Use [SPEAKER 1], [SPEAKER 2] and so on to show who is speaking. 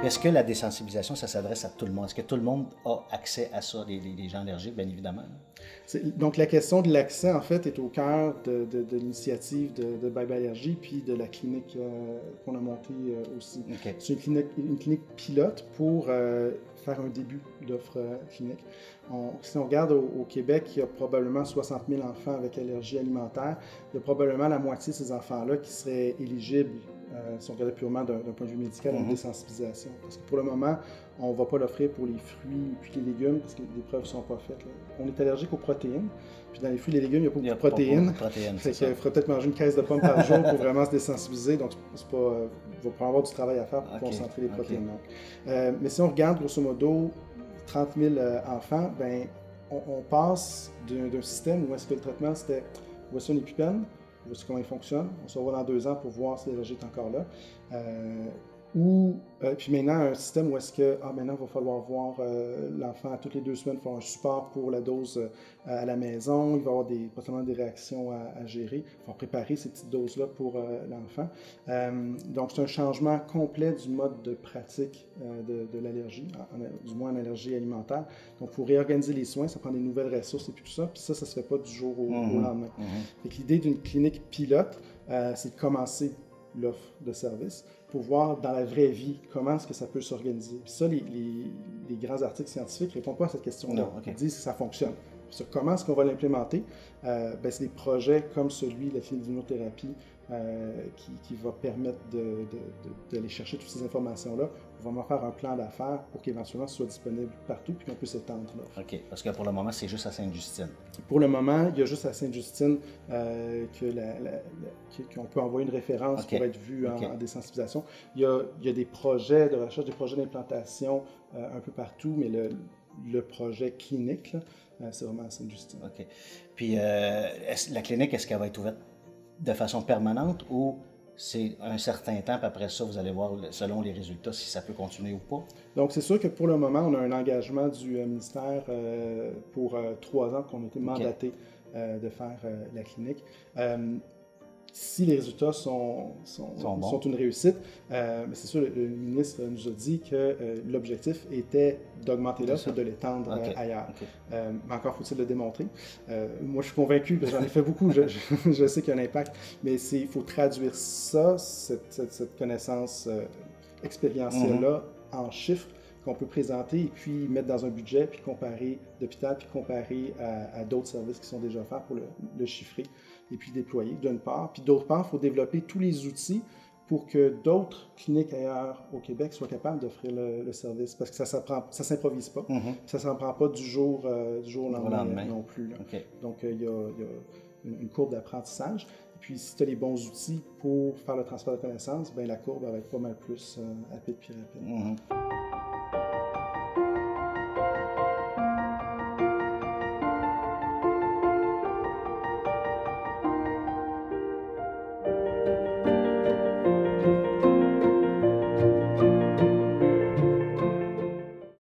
[SPEAKER 1] Puis est-ce que la désensibilisation, ça s'adresse à tout le monde? Est-ce que tout le monde a accès à ça, les gens allergiques, bien évidemment?
[SPEAKER 2] Donc, la question de l'accès, en fait, est au cœur de l'initiative de Bye Bye Allergie, puis de la clinique qu'on a montée aussi.
[SPEAKER 1] OK.
[SPEAKER 2] C'est une clinique pilote pour faire un début d'offre clinique. Si on regarde au Québec, il y a probablement 60 000 enfants avec allergie alimentaire. Il y a probablement la moitié de ces enfants-là qui seraient éligibles, si on regardait purement d'un point de vue médical, à une désensibilisation. Parce que pour le moment, on ne va pas l'offrir pour les fruits et les légumes, parce que les preuves ne sont pas faites. Là. On est allergique aux protéines. Puis dans les fruits et les légumes, il n'y a pas beaucoup de protéines. Fait qu'il faudrait peut-être manger une caisse de pommes par jour pour vraiment se désensibiliser. Donc, c'est pas, il va avoir du travail à faire pour concentrer les protéines. Donc. Mais si on regarde, grosso modo, 30 000 enfants, ben, on passe d'un système où est-ce que le traitement, c'était voici un épipène, voici comment il fonctionne, on se revoit dans 2 ans pour voir si l'allergie est encore là. Puis maintenant, un système où est-ce que maintenant, il va falloir voir l'enfant toutes les 2 semaines, faire un support pour la dose à la maison, il va y avoir possiblement des réactions à gérer, il faut préparer ces petites doses-là pour l'enfant. Donc, c'est un changement complet du mode de pratique de l'allergie, du moins en allergie alimentaire. Donc, il faut réorganiser les soins, ça prend des nouvelles ressources et puis tout ça, puis ça ne se fait pas du jour au lendemain. Fait que l'idée d'une clinique pilote, c'est de commencer l'offre de service pour voir dans la vraie vie comment est-ce que ça peut s'organiser. Puis ça, les grands articles scientifiques ne répondent pas à cette question-là. Ils disent que ça fonctionne. Puis ça, comment est-ce qu'on va l'implémenter? C'est des projets comme celui de la clinique d'immunothérapie qui va permettre d'aller chercher toutes ces informations-là, pour vraiment faire un plan d'affaires pour qu'éventuellement ce soit disponible partout puis qu'on puisse étendre l'offre.
[SPEAKER 1] OK. Parce que pour le moment, c'est juste à Sainte-Justine.
[SPEAKER 2] Pour le moment, il y a juste à Sainte-Justine qu'on peut envoyer une référence pour être vu en désensibilisation. Il y a des projets de recherche, des projets d'implantation un peu partout, mais le projet clinique, c'est vraiment à Sainte-Justine.
[SPEAKER 1] OK. Puis la clinique, est-ce qu'elle va être ouverte de façon permanente ou c'est un certain temps, puis après ça, vous allez voir, selon les résultats, si ça peut continuer ou pas?
[SPEAKER 2] Donc, c'est sûr que pour le moment, on a un engagement du ministère pour 3 ans qu'on a été mandaté de faire la clinique. Si les résultats sont une réussite, mais c'est sûr, le ministre nous a dit que l'objectif était d'augmenter l'offre et de l'étendre ailleurs. Mais encore faut-il le démontrer. Moi, je suis convaincu, parce que j'en ai fait beaucoup, je sais qu'il y a un impact, mais il faut traduire ça, cette connaissance expérientielle-là, en chiffres qu'on peut présenter et puis mettre dans un budget, puis comparer d'hôpital, puis comparer à d'autres services qui sont déjà offerts pour le chiffrer et puis déployer, d'une part. Puis d'autre part, il faut développer tous les outils pour que d'autres cliniques ailleurs au Québec soient capables d'offrir le service. Parce que ça ne s'improvise pas. Ça ne s'en prend pas du jour au lendemain non plus. Là. Donc, il y a une courbe d'apprentissage. Et puis, si tu as les bons outils pour faire le transfert de connaissances, bien, la courbe va être pas mal plus rapide puis rapide.